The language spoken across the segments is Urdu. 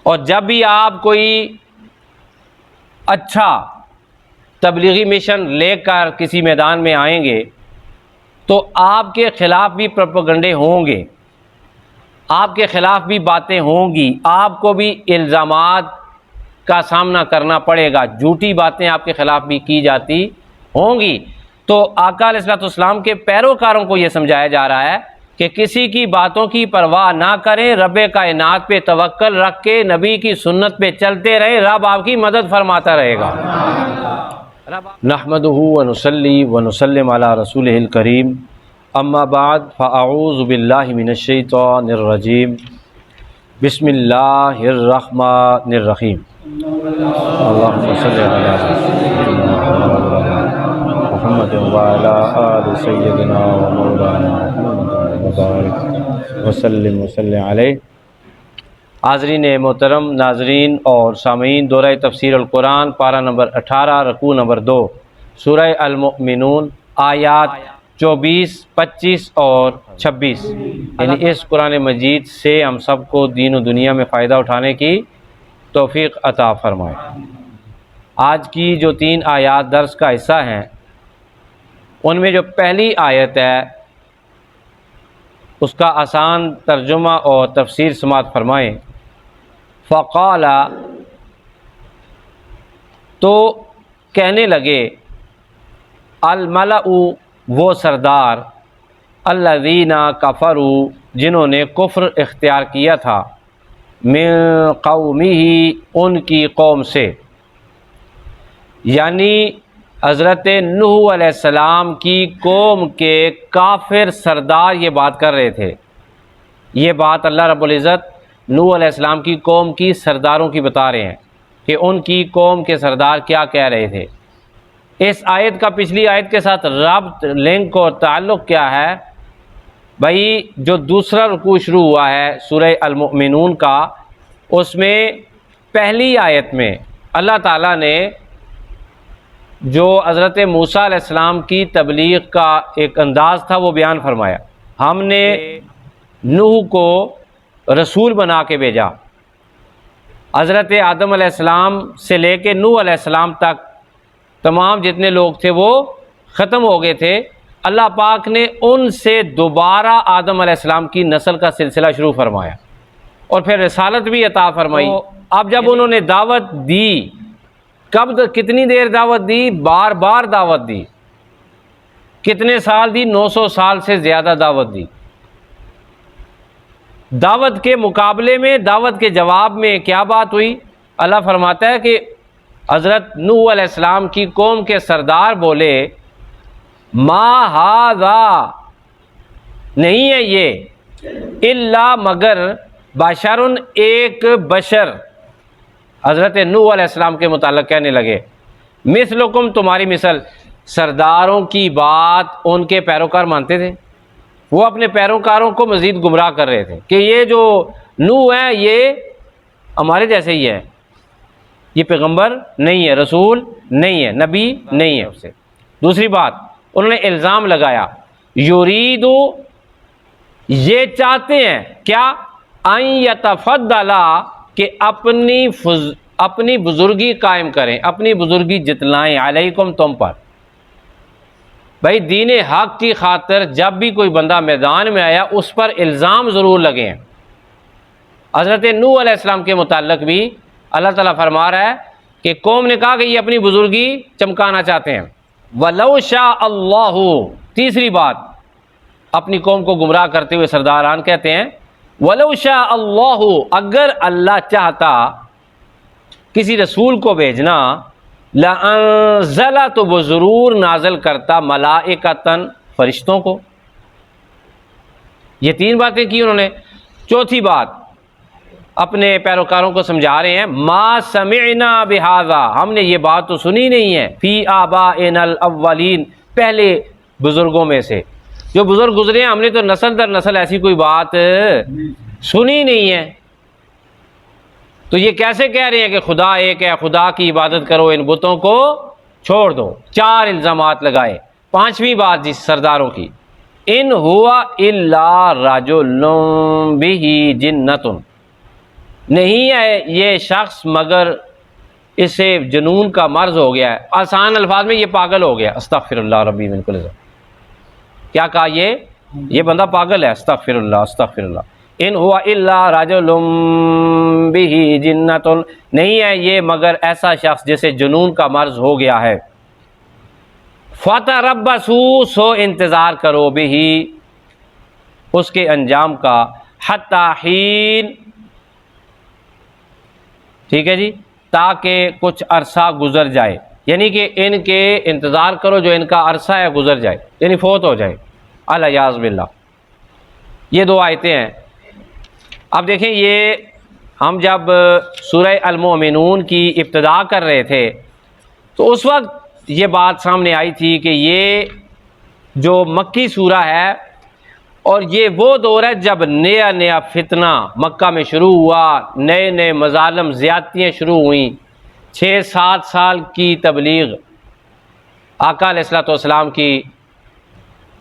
اور جب بھی آپ کوئی اچھا تبلیغی مشن لے کر کسی میدان میں آئیں گے تو آپ کے خلاف بھی پروپیگنڈے ہوں گے، آپ کے خلاف بھی باتیں ہوں گی، آپ کو بھی الزامات کا سامنا کرنا پڑے گا، جھوٹی باتیں آپ کے خلاف بھی کی جاتی ہوں گی۔ تو آقا علیہ الصلوۃ والسلام کے پیروکاروں کو یہ سمجھایا جا رہا ہے کہ کسی کی باتوں کی پرواہ نہ کریں، رب کائنات پہ توکل رکھ کے نبی کی سنت پہ چلتے رہیں، رب آپ کی مدد فرماتا رہے گا۔ نحمدہ ونصلی ونسلم علی رسولہ الکریم، اما بعد فاعوذ باللہ من الشیطان الرجیم، بسم اللہ الرحمن الرحیم۔ اللہم صلی علی محمد وعلی آل سیدنا و مولانا محمد وبارک وسلم علیہ۔ حاضرین محترم، ناظرین اور سامعین، دورہ تفسیر القرآن پارہ نمبر 18 رکوع نمبر 2 سورہ المؤمنون آیات 24، 25 اور 26، یعنی اس قرآن مجید سے ہم سب کو دین و دنیا میں فائدہ اٹھانے کی توفیق عطا فرمائے۔ آج کی جو 3 آیات درس کا حصہ ہیں، ان میں جو پہلی آیت ہے اس کا آسان ترجمہ اور تفسیر سماعت فرمائیں۔ فقال، تو کہنے لگے، الملأ، وہ سردار، الذین کفروا، جنہوں نے کفر اختیار کیا تھا، من قومہ، ان کی قوم سے، یعنی حضرت نوح علیہ السلام کی قوم کے کافر سردار یہ بات کر رہے تھے۔ یہ بات اللہ رب العزت نوح علیہ السلام کی قوم کی سرداروں کی بتا رہے ہیں کہ ان کی قوم کے سردار کیا کہہ رہے تھے۔ اس آیت کا پچھلی آیت کے ساتھ ربط، لنک اور تعلق کیا ہے؟ بھائی جو دوسرا رکوع شروع ہوا ہے سورہ المؤمنون کا، اس میں پہلی آیت میں اللہ تعالیٰ نے جو حضرت موسیٰ علیہ السلام کی تبلیغ کا ایک انداز تھا وہ بیان فرمایا۔ ہم نے نوح کو رسول بنا کے بھیجا، حضرت آدم علیہ السلام سے لے کے نوح علیہ السلام تک تمام جتنے لوگ تھے وہ ختم ہو گئے تھے۔ اللہ پاک نے ان سے دوبارہ آدم علیہ السلام کی نسل کا سلسلہ شروع فرمایا اور پھر رسالت بھی عطا فرمائی۔ اب جب انہوں نے دعوت دی، کتنی دیر دعوت دی؟ بار بار دعوت دی۔ کتنے سال دی؟ 900 سال سے زیادہ دعوت دی۔ دعوت کے مقابلے میں، دعوت کے جواب میں کیا بات ہوئی؟ اللہ فرماتا ہے کہ حضرت نوح علیہ السلام کی قوم کے سردار بولے، ما ھذا، نہیں ہے یہ، الا مگر، بشر، ایک بشر، حضرت نوح علیہ السلام کے متعلق کہنے لگے، مثلکم، تمہاری مثل۔ سرداروں کی بات ان کے پیروکار مانتے تھے، وہ اپنے پیروکاروں کو مزید گمراہ کر رہے تھے کہ یہ جو نوح ہے یہ ہمارے جیسے ہی ہے، یہ پیغمبر نہیں ہے، رسول نہیں ہے، نبی نہیں ہے اس سے۔ دوسری بات، انہوں نے الزام لگایا، یریدو، یہ چاہتے ہیں کیا، ان یتفضل، کہ اپنی بزرگی قائم کریں، اپنی بزرگی جتلائیں، علیکم، تم پر۔ بھائی دین حق کی خاطر جب بھی کوئی بندہ میدان میں آیا اس پر الزام ضرور لگے ہیں۔ حضرت نوح علیہ السلام کے متعلق بھی اللہ تعالیٰ فرما رہا ہے کہ قوم نے کہا کہ یہ اپنی بزرگی چمکانا چاہتے ہیں۔ وَلَوْ شَاءَ اللَّهُ، تیسری بات، اپنی قوم کو گمراہ کرتے ہوئے سرداران کہتے ہیں، وَلَوْ شَاءَ اللَّهُ، اگر اللہ چاہتا کسی رسول کو بھیجنا، لَأَنزَلَ، تو وہ ضرور نازل کرتا، ملائکۃً، فرشتوں کو۔ یہ 3 باتیں کی انہوں نے۔ چوتھی بات، اپنے پیروکاروں کو سمجھا رہے ہیں، ما سمعنا بہذا، ہم نے یہ بات تو سنی نہیں ہے، فی آبائنا الاولین، پہلے بزرگوں میں سے جو بزرگ گزرے ہیں، ہم نے تو نسل در نسل ایسی کوئی بات سنی نہیں ہے۔ تو یہ کیسے کہہ رہے ہیں کہ خدا ایک ہے، خدا کی عبادت کرو، ان بتوں کو چھوڑ دو؟ 4 الزامات لگائے۔ 5ویں بات جس سرداروں کی، ان ہوا الا رجل بہ جنۃ، نہیں ہے یہ شخص مگر اسے جنون کا مرض ہو گیا ہے، آسان الفاظ میں یہ پاگل ہو گیا، استغفر اللہ ربی من کل ذنب۔ کیا کہا یہ بندہ پاگل ہے، استغفر اللہ استغفر اللہ۔ ان ہوا الا رجل بہ جنۃ، نہیں ہے یہ مگر ایسا شخص جسے جنون کا مرض ہو گیا ہے۔ فتربصوا، سو انتظار کرو بہ، اس کے انجام کا، حتی حین، ٹھیک ہے جی، تاکہ کچھ عرصہ گزر جائے، یعنی کہ ان کے انتظار کرو جو ان کا عرصہ ہے گزر جائے، یعنی فوت ہو جائے، الیاذ باللہ۔ یہ دو آیتیں ہیں۔ اب دیکھیں یہ ہم جب سورہ المؤمنون کی ابتدا کر رہے تھے تو اس وقت یہ بات سامنے آئی تھی کہ یہ جو مکی سورہ ہے اور یہ وہ دور ہے جب نیا نیا فتنہ مکہ میں شروع ہوا، نئے نئے مظالم زیادتیاں شروع ہوئیں، 6-7 سال کی تبلیغ آقا علیہ الصلوۃ والسلام کی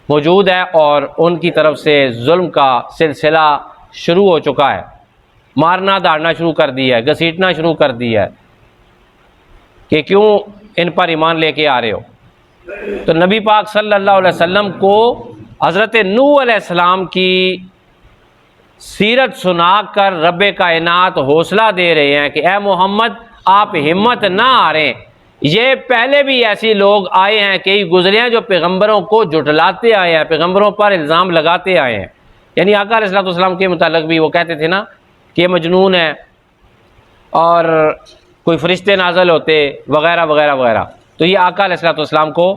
موجود ہے اور ان کی طرف سے ظلم کا سلسلہ شروع ہو چکا ہے، مارنا داڑنا شروع کر دیا ہے، گھسیٹنا شروع کر دیا ہے کہ کیوں ان پر ایمان لے کے آ رہے ہو۔ تو نبی پاک صلی اللہ علیہ وسلم کو حضرت نوح علیہ السلام کی سیرت سنا کر رب کائنات حوصلہ دے رہے ہیں کہ اے محمد آپ ہمت نہ ہاریں، یہ پہلے بھی ایسی لوگ آئے ہیں، کئی گزرے ہیں جو پیغمبروں کو جھٹلاتے آئے ہیں، پیغمبروں پر الزام لگاتے آئے ہیں، یعنی آقا علیہ السلام کے متعلق بھی وہ کہتے تھے نا کہ یہ مجنون ہے اور کوئی فرشتے نازل ہوتے وغیرہ وغیرہ وغیرہ۔ تو یہ آقا علیہ السلام کو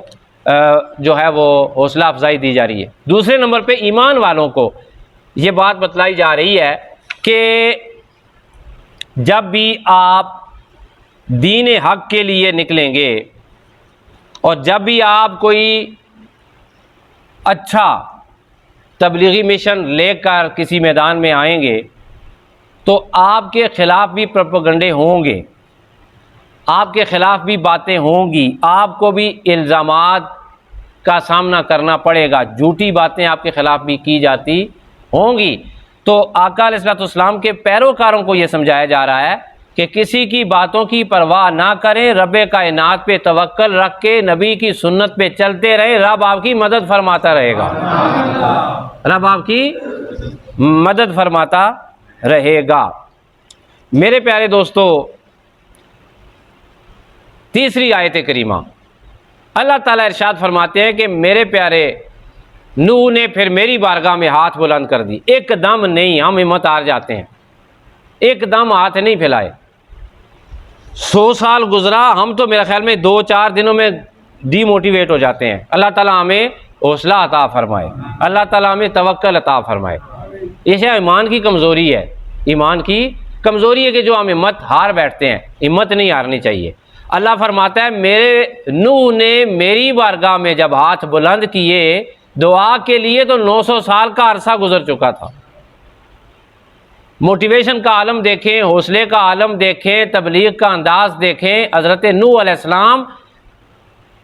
جو ہے وہ حوصلہ افزائی دی جا رہی ہے۔ دوسرے نمبر پہ ایمان والوں کو یہ بات بتلائی جا رہی ہے کہ جب بھی آپ دین حق کے لیے نکلیں گے اور جب بھی آپ کوئی اچھا تبلیغی مشن لے کر کسی میدان میں آئیں گے تو آپ کے خلاف بھی پروپیگنڈے ہوں گے، آپ کے خلاف بھی باتیں ہوں گی، آپ کو بھی الزامات کا سامنا کرنا پڑے گا، جھوٹی باتیں آپ کے خلاف بھی کی جاتی ہوں گی۔ تو آقا علیہ السلام کے پیروکاروں کو یہ سمجھایا جا رہا ہے کہ کسی کی باتوں کی پرواہ نہ کریں، رب کائنات پہ توکل رکھ کے نبی کی سنت پہ چلتے رہیں، رب آپ کی مدد فرماتا رہے گا، رب آپ کی مدد فرماتا رہے گا۔ میرے پیارے دوستو، تیسری آیت کریمہ اللہ تعالیٰ ارشاد فرماتے ہیں کہ میرے پیارے نوح نے پھر میری بارگاہ میں ہاتھ بلند کر دی، ایک دم نہیں، ہم ہمت ہار جاتے ہیں، ایک دم ہاتھ نہیں پھیلائے۔ 100 سال گزرا، ہم تو میرے خیال میں 2-4 دنوں میں ڈی موٹیویٹ ہو جاتے ہیں۔ اللہ تعالیٰ ہمیں حوصلہ عطا فرمائے، اللہ تعالیٰ ہمیں توکل عطا فرمائے۔ یہ ایمان کی کمزوری ہے، ایمان کی کمزوری ہے کہ جو ہم ہمت ہار بیٹھتے ہیں، ہمت نہیں ہارنی چاہیے۔ اللہ فرماتا ہے میرے نوح نے میری بارگاہ میں جب ہاتھ بلند کیے دعا کے لیے تو 900 سال کا عرصہ گزر چکا تھا۔ موٹیویشن کا عالم دیکھیں، حوصلے کا عالم دیکھیں، تبلیغ کا انداز دیکھیں۔ حضرت نوح علیہ السلام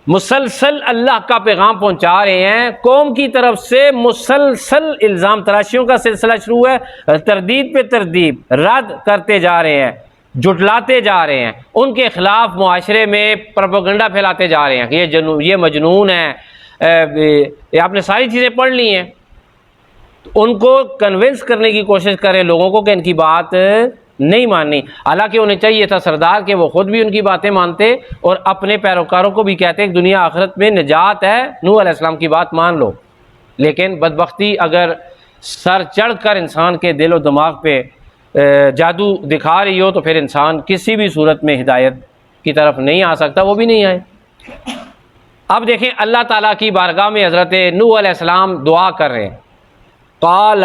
مسلسل اللہ کا پیغام پہنچا رہے ہیں، قوم کی طرف سے مسلسل الزام تراشیوں کا سلسلہ شروع ہے، تردید پہ تردید، رد کرتے جا رہے ہیں، جھٹلاتے جا رہے ہیں، ان کے خلاف معاشرے میں پروپیگنڈا پھیلاتے جا رہے ہیں کہ یہ مجنون ہے، یہ آپ نے ساری چیزیں پڑھ لی ہیں۔ ان کو کنونس کرنے کی کوشش کریں لوگوں کو کہ ان کی بات نہیں ماننی، حالانکہ انہیں چاہیے تھا سردار کہ وہ خود بھی ان کی باتیں مانتے اور اپنے پیروکاروں کو بھی کہتے ہیں کہ دنیا آخرت میں نجات ہے، نوح علیہ السلام کی بات مان لو۔ لیکن بدبختی اگر سر چڑھ کر انسان کے دل و دماغ پہ جادو دکھا رہی ہو تو پھر انسان کسی بھی صورت میں ہدایت کی طرف نہیں آ سکتا، وہ بھی نہیں آئے۔ اب دیکھیں اللہ تعالیٰ کی بارگاہ میں حضرت نوح علیہ السلام دعا کر رہے ہیں۔ قال،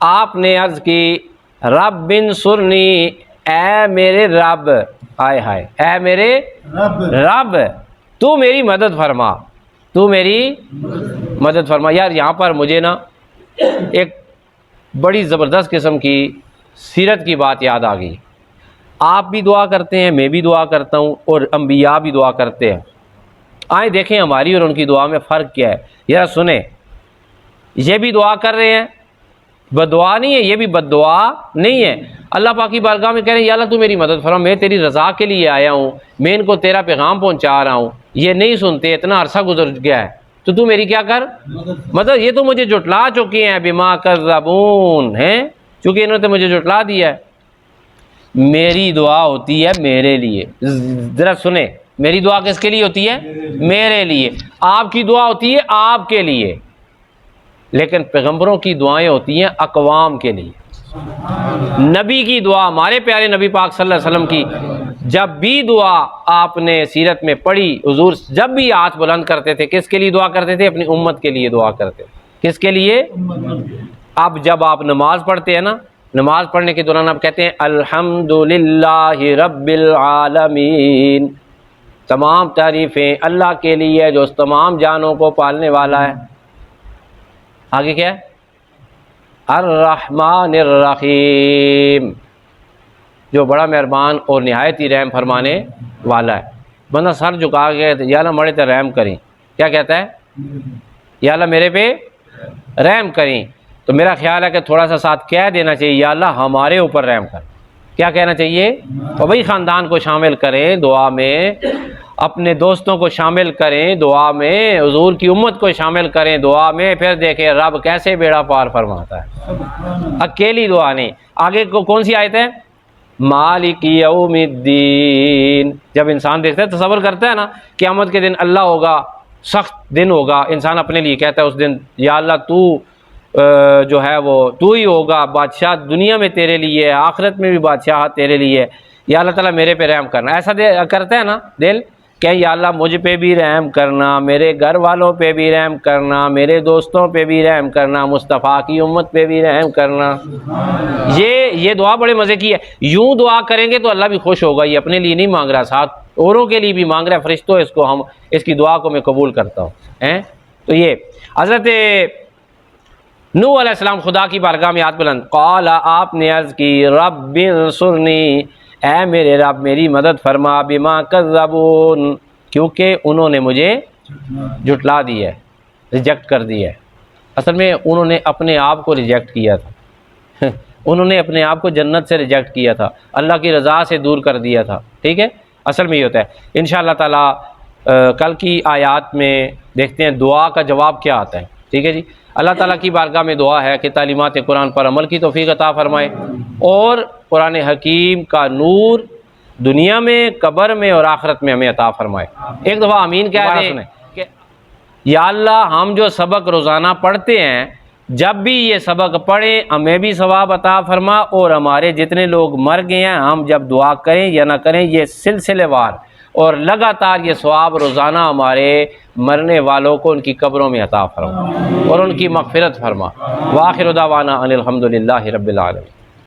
آپ نے عرض کی، رب انصرنی، اے میرے رب، آئے ہائے، اے میرے رب تو میری مدد فرما، تو میری مدد فرما۔ یار یہاں پر مجھے نا ایک بڑی زبردست قسم کی سیرت کی بات یاد آ گئی۔ آپ بھی دعا کرتے ہیں، میں بھی دعا کرتا ہوں، اور انبیاء بھی دعا کرتے ہیں۔ آئیں دیکھیں ہماری اور ان کی دعا میں فرق کیا ہے۔ ذرا سنیں، یہ بھی دعا کر رہے ہیں، بد دعا نہیں ہے، یہ بھی بد دعا نہیں ہے۔ اللہ پاک کی بارگاہ میں کہہ رہے ہیں یا اللہ تو میری مدد فرما، میں تیری رضا کے لیے آیا ہوں، میں ان کو تیرا پیغام پہنچا رہا ہوں، یہ نہیں سنتے، اتنا عرصہ گزر گیا ہے، تو میری کیا کر مدد، یہ تو مجھے جھٹلا چکے ہیں، بما کذبون ہیں، چونکہ انہوں نے مجھے جھٹلا دیا ہے۔ میری دعا ہوتی ہے میرے لیے، ذرا سنیں، میری دعا کس کے لیے ہوتی ہے؟ میرے لیے۔ آپ کی دعا ہوتی ہے آپ کے لیے، لیکن پیغمبروں کی دعائیں ہوتی ہیں اقوام کے لیے۔ نبی کی دعا، ہمارے پیارے نبی پاک صلی اللہ علیہ وسلم کی جب بھی دعا آپ نے سیرت میں پڑھی، حضور جب بھی ہاتھ بلند کرتے تھے کس کے لیے دعا کرتے تھے؟ اپنی امت کے لیے دعا کرتے تھے۔ کس کے لیے؟ اب جب آپ نماز پڑھتے ہیں نا، نماز پڑھنے کے دوران آپ کہتے ہیں الحمدللہ رب العالمین، تمام تعریفیں اللہ کے لیے جو اس تمام جانوں کو پالنے والا ہے۔ آگے کیا ہے؟ الرحمن الرحیم، جو بڑا مہربان اور نہایت ہی رحم فرمانے والا ہے۔ بندہ سر جھکا کے یا اللہ مڑے تے رحم کریں، کیا کہتا ہے؟ یا اللہ میرے پہ رحم کریں۔ تو میرا خیال ہے کہ تھوڑا سا ساتھ کہہ دینا چاہیے یا اللہ ہمارے اوپر رحم کر۔ کیا کہنا چاہیے؟ اور بھائی خاندان کو شامل کریں دعا میں، اپنے دوستوں کو شامل کریں دعا میں، حضور کی امت کو شامل کریں دعا میں، پھر دیکھیں رب کیسے بیڑا پار فرماتا ہے۔ اکیلی دعا نہیں۔ آگے کو کون سی آیت ہے؟ مالک یوم الدین۔ جب انسان دیکھتا ہے، تصور کرتا ہے نا قیامت کے دن اللہ ہوگا، سخت دن ہوگا، انسان اپنے لیے کہتا ہے اس دن یا اللہ تو جو ہے وہ تو ہی ہوگا بادشاہ، دنیا میں تیرے لیے ہے، آخرت میں بھی بادشاہ تیرے لیے ہے، یا اللہ تعالیٰ میرے پہ رحم کرنا۔ ایسا کرتا ہے نا دل کہ یا اللہ مجھ پہ بھی رحم کرنا، میرے گھر والوں پہ بھی رحم کرنا، میرے دوستوں پہ بھی رحم کرنا، مصطفیٰ کی امت پہ بھی رحم کرنا۔ یہ دعا بڑے مزے کی ہے۔ یوں دعا کریں گے تو اللہ بھی خوش ہوگا، یہ اپنے لیے نہیں مانگ رہا، ساتھ اوروں کے لیے بھی مانگ رہا ہے، فرشتوں اس کی دعا کو میں قبول کرتا ہوں۔ تو یہ حضرت نوح علیہ السلام خدا کی بارگاہ میں ہاتھ بلند، قال، آپ نے عرض کی، رب انصرنی، اے میرے رب میری مدد فرما، بما کذبون، کیونکہ انہوں نے مجھے جھٹلا دی ہے، ریجیکٹ کر دی ہے۔ اصل میں انہوں نے اپنے آپ کو ریجیکٹ کیا تھا، انہوں نے اپنے آپ کو جنت سے ریجیکٹ کیا تھا، اللہ کی رضا سے دور کر دیا تھا، ٹھیک ہے۔ اصل میں یہ ہوتا ہے۔ انشاءاللہ تعالیٰ کل کی آیات میں دیکھتے ہیں دعا کا جواب کیا آتا ہے، ٹھیک ہے جی۔ اللہ تعالیٰ کی بارگاہ میں دعا ہے کہ تعلیمات قرآن پر عمل کی توفیق عطا فرمائے، اور قرآن حکیم کا نور دنیا میں، قبر میں اور آخرت میں ہمیں عطا فرمائے۔ ایک دفعہ آمین کہہ دیں کہ یا اللہ ہم جو سبق روزانہ پڑھتے ہیں، جب بھی یہ سبق پڑھیں ہمیں بھی ثواب عطا فرما، اور ہمارے جتنے لوگ مر گئے ہیں ہم جب دعا کریں یا نہ کریں یہ سلسلے وار اور لگاتار یہ ثواب روزانہ ہمارے مرنے والوں کو ان کی قبروں میں عطا فرما اور ان کی مغفرت فرما۔ وآخر دعوانا ان الحمدللہ رب العالمین۔